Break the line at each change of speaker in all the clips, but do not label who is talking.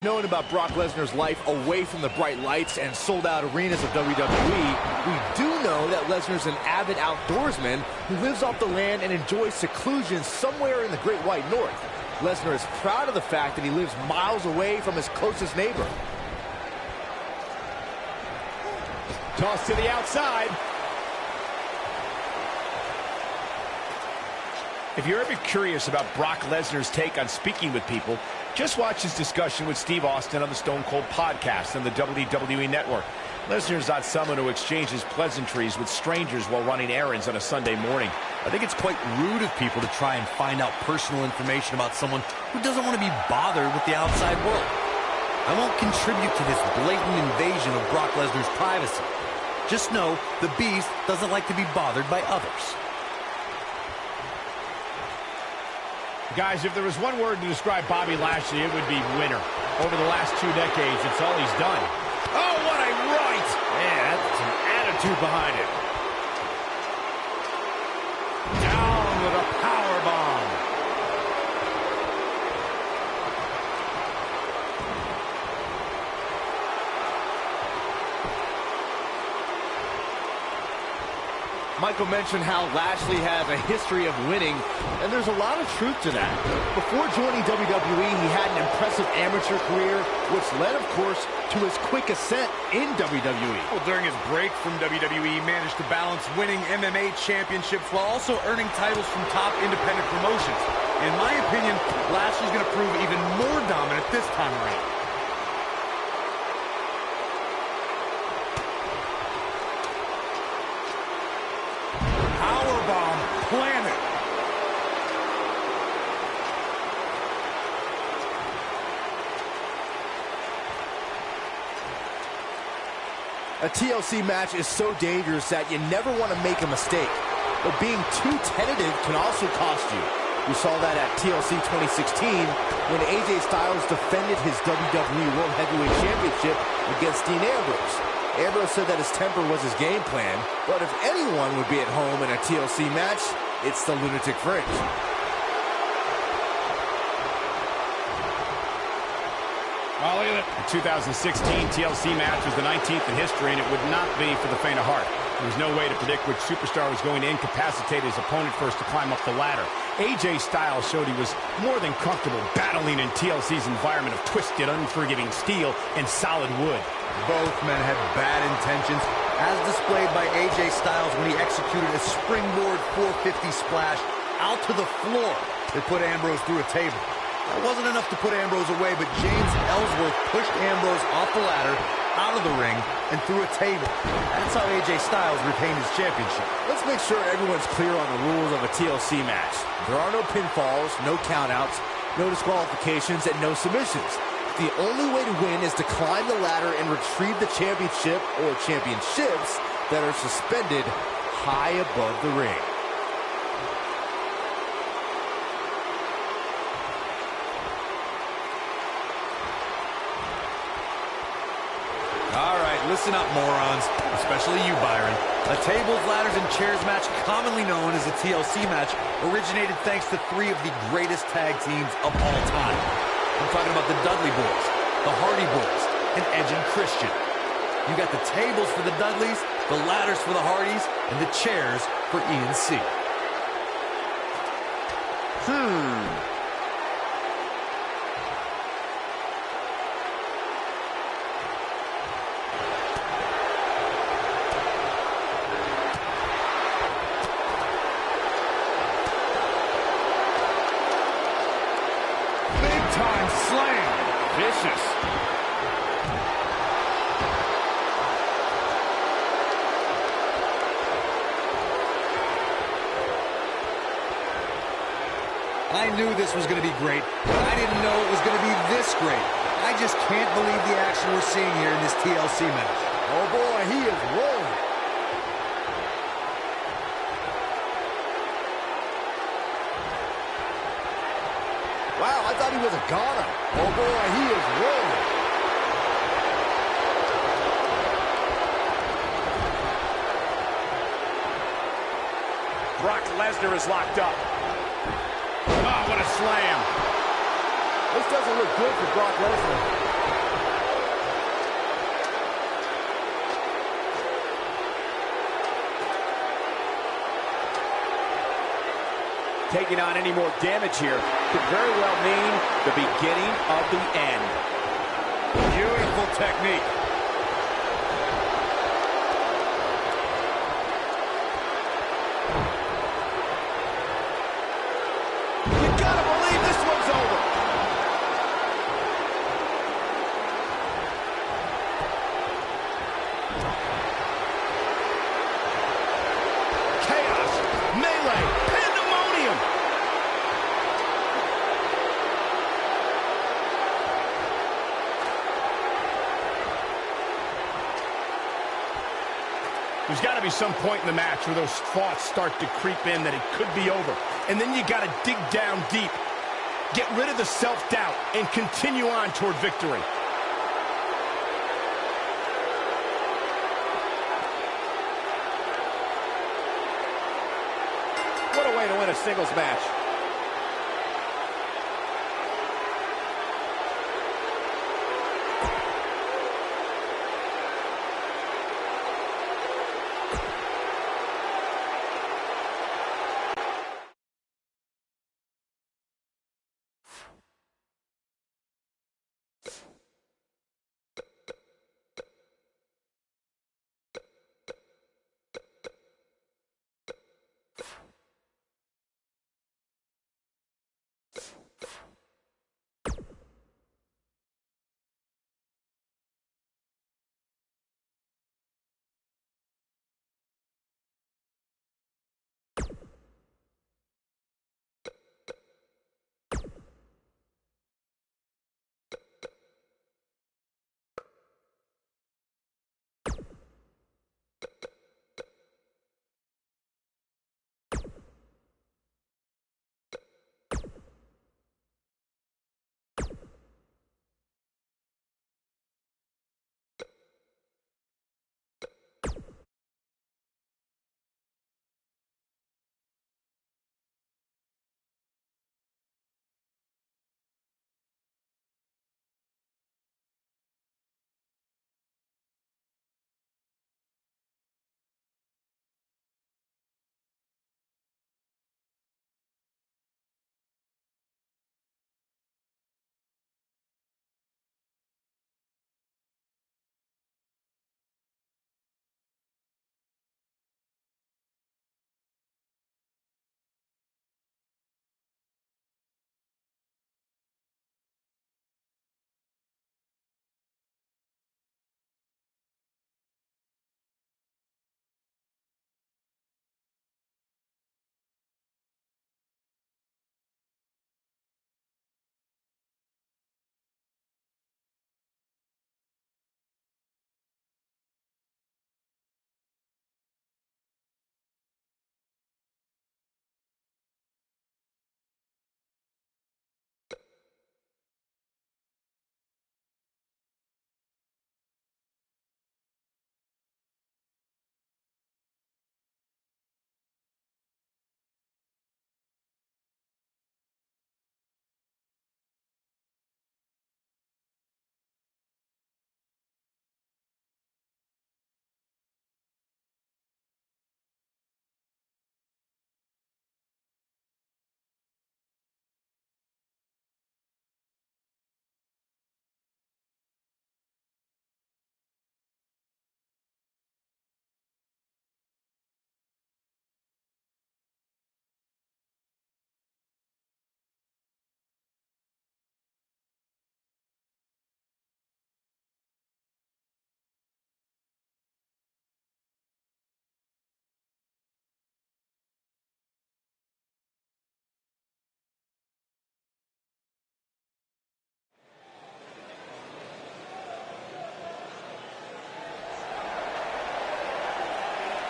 Knowing about Brock Lesnar's life away from the bright lights and sold-out arenas of WWE, we do know that Lesnar's an avid outdoorsman who lives off the land and enjoys seclusion somewhere in the Great White North. Lesnar is proud of the fact that he lives miles away from his closest neighbor.
Toss to the outside. If you're ever curious about Brock Lesnar's take on speaking with people, just watch his discussion with Steve Austin on the Stone Cold podcast on the WWE Network. Lesnar's not someone who exchanges pleasantries with strangers while running errands on a Sunday morning.
I think it's quite rude of people to try and find out personal information about someone who doesn't want to be bothered with the outside world. I won't contribute to this blatant invasion of Brock Lesnar's privacy. Just know the Beast doesn't like to be bothered by others.
Guys, if there was one word to describe Bobby Lashley, it would be winner. Over the last 2 decades, it's all he's done. Oh, what a right!
Man, that's some attitude behind it.
Down with a powerbomb.
Michael mentioned how Lashley has a history of winning, and there's a lot of truth to that. Before joining WWE, he had an impressive amateur career, which led, of course, to his quick ascent in WWE.
Well, during his break from WWE, he managed to balance winning MMA championships while also earning titles from top independent promotions. In my opinion, Lashley's going to prove even more dominant this time around.
Planet.
A TLC match is so dangerous that you never want to make a mistake. But being too tentative can also cost you. We saw that at TLC 2016 when AJ Styles defended his WWE World Heavyweight Championship against Dean Ambrose. Ambrose said that his temper was his game plan, but if anyone would be at home in a TLC match, it's the Lunatic Fringe.
Oh, look at that. The 2016 TLC match was the 19th in history, and it would not be for the faint of heart. There was no way to predict which superstar was going to incapacitate his opponent first to climb up the ladder. AJ Styles showed he was more than comfortable battling in TLC's environment of twisted, unforgiving steel and solid wood.
Both men had bad intentions, as displayed by AJ Styles when he executed a springboard 450 splash out to the floor that put Ambrose through a table. That wasn't enough to put Ambrose away, but James Ellsworth pushed Ambrose off the ladder, out of the ring, and through a table. That's how AJ Styles retained his championship.
Let's make sure everyone's clear on the rules of a TLC match. There are no pinfalls, no countouts, no disqualifications, and no submissions. The only way to win is to climb the ladder and retrieve the championship or championships that are suspended high above the ring.
All right, listen up, morons, especially you, Byron. A tables, ladders, and chairs match, commonly known as a TLC match, originated thanks to 3 of the greatest tag teams of all time. I'm talking about the Dudley Boys, the Hardy Boys, and Edge and Christian. You got the tables for the Dudleys, the ladders for the Hardys, and the chairs for E and C.
Big-time slam. Vicious.
I knew this was going to be great, but I didn't know it was going to be this great. I just can't believe the action we're seeing here in this TLC match.
Oh boy, he is rolling. Wow, I thought he was a goner. Oh boy, he is rolling.
Brock Lesnar is locked up. Oh, what a slam.
This doesn't look good for Brock Lesnar.
Taking on any more damage here could very well mean the beginning of the end.
Beautiful technique.
You gotta believe this one's over. Chaos, melee, pandemonium.
There's got to be some point in the match where those thoughts start to creep in that it could be over. And then you got to dig down deep, get rid of the self-doubt, and continue on toward victory.
What a way to win a singles match.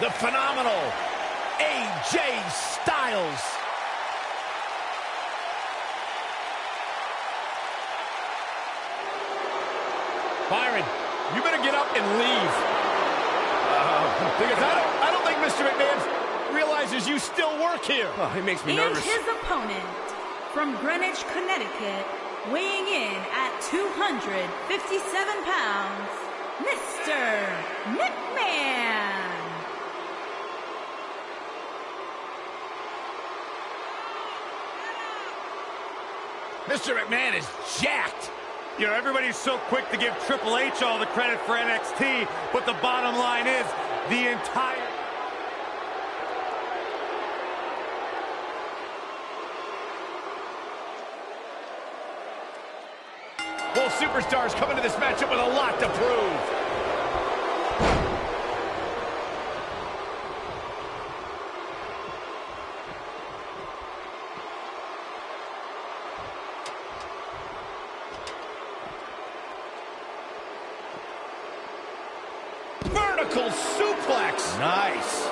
The phenomenal AJ Styles.
Byron, you better get up and leave. Because I don't think Mr. McMahon realizes you still work here.
Oh, it makes me nervous.
And his opponent, from Greenwich, Connecticut, weighing in at 257 pounds, Mr. McMahon.
Mr. McMahon is jacked.
You know, everybody's so quick to give Triple H all the credit for NXT, but the bottom line is the entire...
Both superstars come into this matchup with a lot to prove. Vertical suplex.
Nice.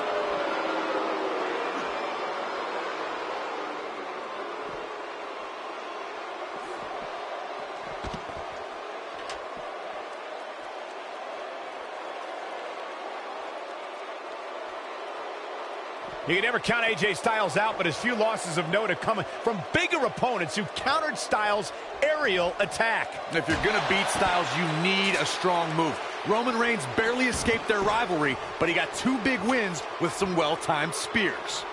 You can never count AJ Styles out, but his few losses of note have come from bigger opponents who countered Styles' aerial attack.
If you're going to beat Styles, you need a strong move. Roman Reigns barely escaped their rivalry, but he got 2 big wins with some well-timed spears.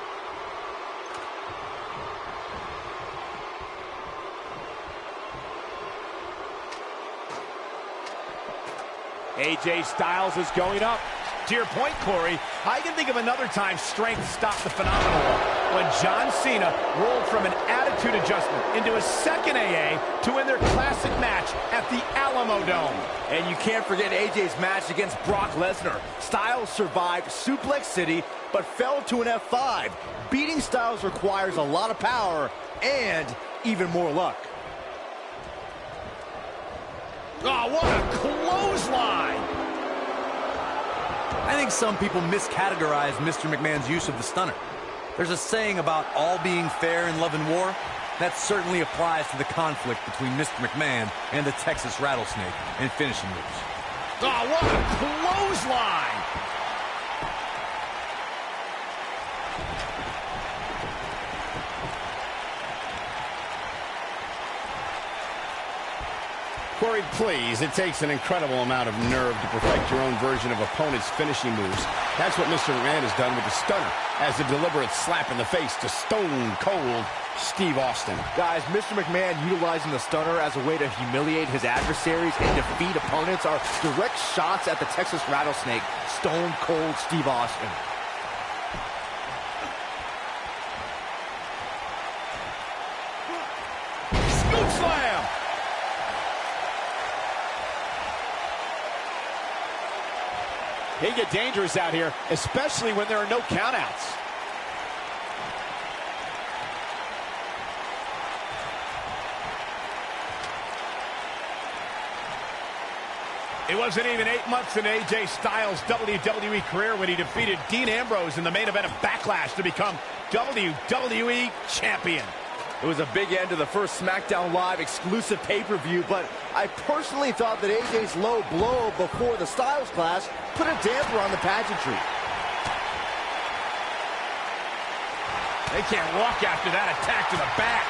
AJ Styles is going up. To your point, Corey, I can think of another time strength stopped the phenomenal when John Cena rolled from an attitude adjustment into a second AA to win their classic match at the Alamo Dome.
And you can't forget AJ's match against Brock Lesnar. Styles survived Suplex City, but fell to an F5. Beating Styles requires a lot of power and even more luck.
Oh, what a clothesline!
I think some people miscategorize Mr. McMahon's use of the stunner. There's a saying about all being fair in love and war. That certainly applies to the conflict between Mr. McMahon and the Texas Rattlesnake and finishing moves.
Oh, what a clothesline! Corey, please, it takes an incredible amount of nerve to perfect your own version of opponent's finishing moves. That's what Mr. McMahon has done with the stunner, as a deliberate slap in the face to Stone Cold Steve Austin.
Guys, Mr. McMahon utilizing the stunner as a way to humiliate his adversaries and defeat opponents are direct shots at the Texas Rattlesnake, Stone Cold Steve Austin.
Scoop slam! They get dangerous out here, especially when there are no countouts. It wasn't even 8 months in AJ Styles' WWE career when he defeated Dean Ambrose in the main event of Backlash to become WWE Champion.
It was a big end to the first SmackDown Live exclusive pay-per-view, but I personally thought that AJ's low blow before the Styles Clash put a damper on the pageantry.
They can't walk after that attack to the back.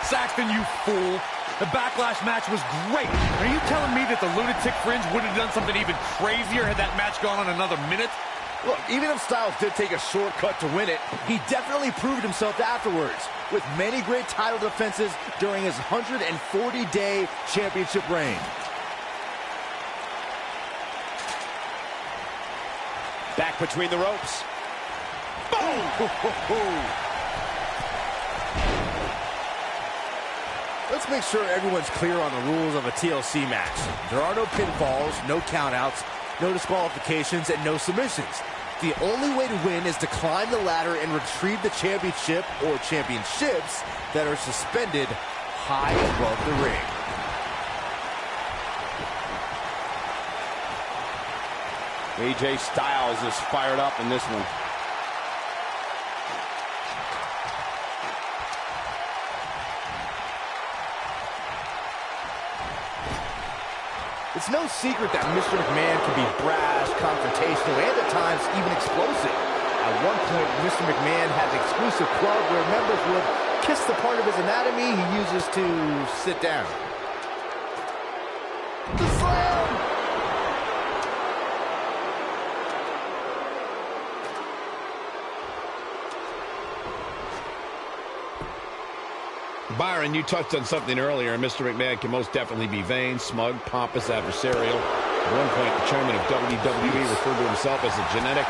Saxton, you fool. The Backlash match was great. Are you telling me that the Lunatic Fringe would have done something even crazier had that match gone on another minute?
Look, even if Styles did take a shortcut to win it, he definitely proved himself afterwards, with many great title defenses during his 140-day championship reign.
Back between the ropes. Boom!
Let's make sure everyone's clear on the rules of a TLC match. There are no pinfalls, no countouts, no disqualifications, and no submissions. The only way to win is to climb the ladder and retrieve the championship or championships that are suspended high above the ring.
AJ Styles is fired up in this one.
It's no secret that Mr. McMahon can be brash, confrontational, and at times even explosive. At one point, Mr. McMahon had an exclusive club where members would kiss the part of his anatomy he uses to sit down. The slam!
Byron, you touched on something earlier. Mr. McMahon can most definitely be vain, smug, pompous, adversarial. At one point, the chairman of WWE referred to himself as a genetic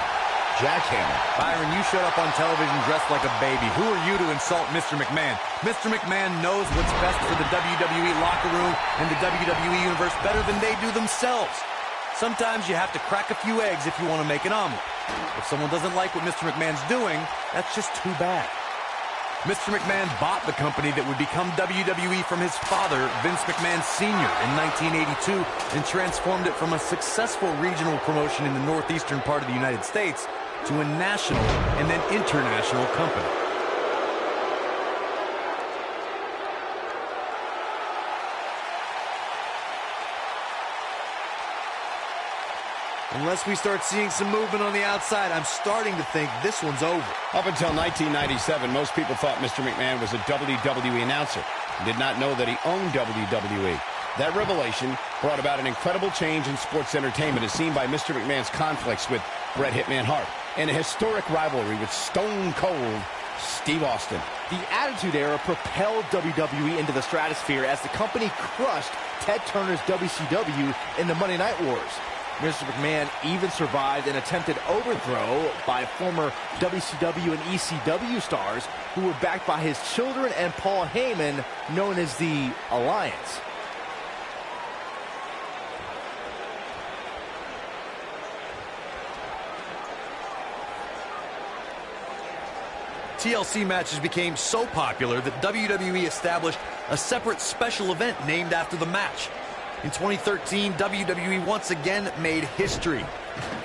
jackhammer.
Byron, you showed up on television dressed like a baby. Who are you to insult Mr. McMahon? Mr. McMahon knows what's best for the WWE locker room and the WWE universe better than they do themselves. Sometimes you have to crack a few eggs if you want to make an omelet. If someone doesn't like what Mr. McMahon's doing, that's just too bad. Mr. McMahon bought the company that would become WWE from his father, Vince McMahon Sr., in 1982 and transformed it from a successful regional promotion in the northeastern part of the United States to a national and then international company. Unless we start seeing some movement on the outside, I'm starting to think this one's over.
Up until 1997, most people thought Mr. McMahon was a WWE announcer and did not know that he owned WWE. That revelation brought about an incredible change in sports entertainment as seen by Mr. McMahon's conflicts with Bret Hitman Hart and a historic rivalry with Stone Cold Steve Austin.
The Attitude Era propelled WWE into the stratosphere as the company crushed Ted Turner's WCW in the Monday Night Wars. Mr. McMahon even survived an attempted overthrow by former WCW and ECW stars who were backed by his children and Paul Heyman, known as the Alliance.
TLC matches became so popular that WWE established a separate special event named after the match. In 2013, WWE once again made history.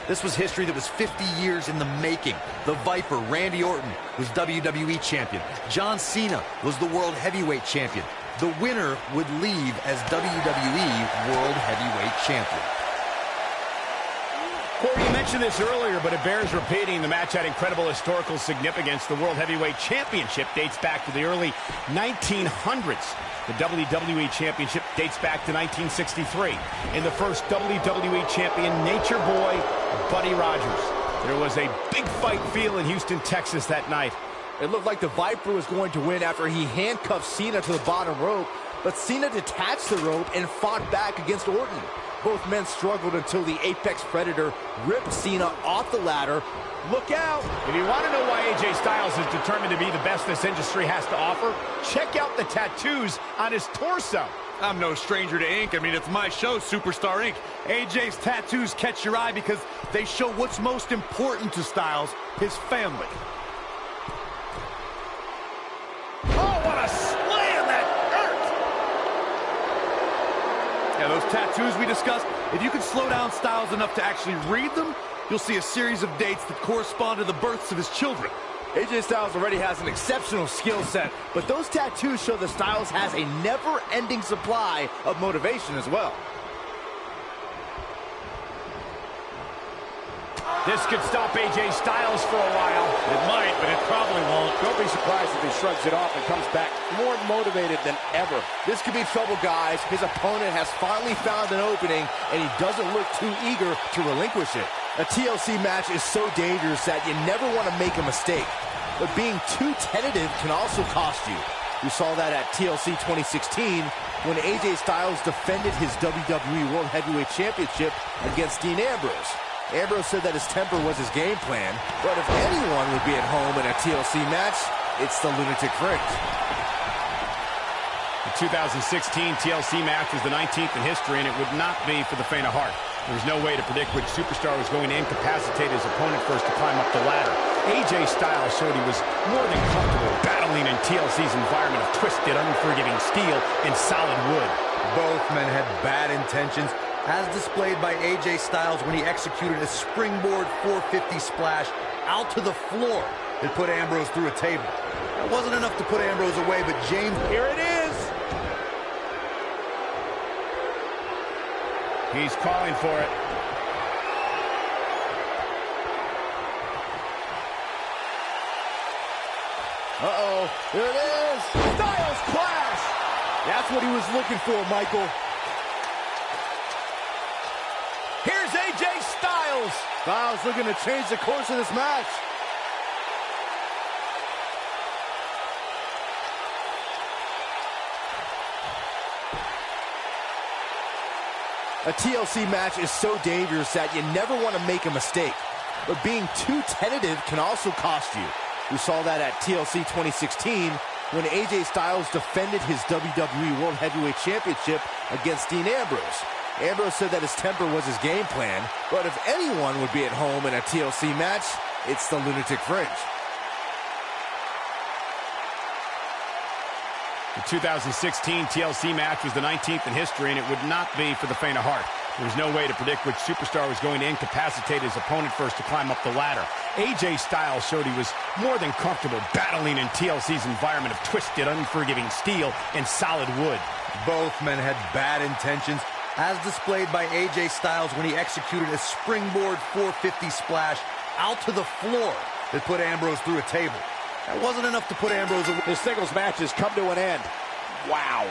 This was history that was 50 years in the making. The Viper, Randy Orton, was WWE Champion. John Cena was the World Heavyweight Champion. The winner would leave as WWE World Heavyweight Champion.
Corey, you mentioned this earlier, but it bears repeating. The match had incredible historical significance. The World Heavyweight Championship dates back to the early 1900s. The WWE Championship dates back to 1963. And the first WWE Champion, Nature Boy, Buddy Rogers. There was a big fight feel in Houston, Texas that night.
It looked like the Viper was going to win after he handcuffed Cena to the bottom rope, but Cena detached the rope and fought back against Orton. Both men struggled until the Apex Predator ripped Cena off the ladder. Look out!
If you want to know why AJ Styles is determined to be the best this industry has to offer, check out the tattoos on his torso.
I'm no stranger to ink. I mean, it's my show, Superstar Ink. AJ's tattoos catch your eye because they show what's most important to Styles, his family.
Oh, what a slam that hurt!
Yeah, those tattoos we discussed, if you can slow down Styles enough to actually read them, you'll see a series of dates that correspond to the births of his children.
AJ Styles already has an exceptional skill set, but those tattoos show that Styles has a never-ending supply of motivation as well.
This could stop AJ Styles for a while.
It might, but it probably won't.
Don't be surprised if he shrugs it off and comes back more motivated than ever.
This could be trouble, guys. His opponent has finally found an opening, and he doesn't look too eager to relinquish it. A TLC match is so dangerous that you never want to make a mistake. But being too tentative can also cost you. We saw that at TLC 2016 when AJ Styles defended his WWE World Heavyweight Championship against Dean Ambrose. Ambrose said that his temper was his game plan, but if anyone would be at home in a TLC match, it's the Lunatic Fringe.
The 2016 TLC match was the 19th in history, and it would not be for the faint of heart. There was no way to predict which superstar was going to incapacitate his opponent first to climb up the ladder. AJ Styles showed he was more than comfortable battling in TLC's environment of twisted, unforgiving steel and solid wood.
Both men had bad intentions, as displayed by AJ Styles when he executed a springboard 450 splash out to the floor that put Ambrose through a table. It wasn't enough to put Ambrose away, but James...
Here it is! He's calling for it.
Uh-oh, here it is! Styles Clash! That's what he was looking for, Michael. Here's AJ Styles! Styles looking to change the course of this match. A TLC match is so dangerous that you never want to make a mistake. But being too tentative can also cost you. We saw that at TLC 2016 when AJ Styles defended his WWE World Heavyweight Championship against Dean Ambrose. Ambrose said that his temper was his game plan, but if anyone would be at home in a TLC match, it's the Lunatic Fringe.
The 2016 TLC match was the 19th in history, and it would not be for the faint of heart. There was no way to predict which superstar was going to incapacitate his opponent first to climb up the ladder. AJ Styles showed he was more than comfortable battling in TLC's environment of twisted, unforgiving steel and solid wood.
Both men had bad intentions, as displayed by AJ Styles when he executed a springboard 450 splash out to the floor that put Ambrose through a table. That wasn't enough to put Ambrose away.
This singles match has come to an end. Wow.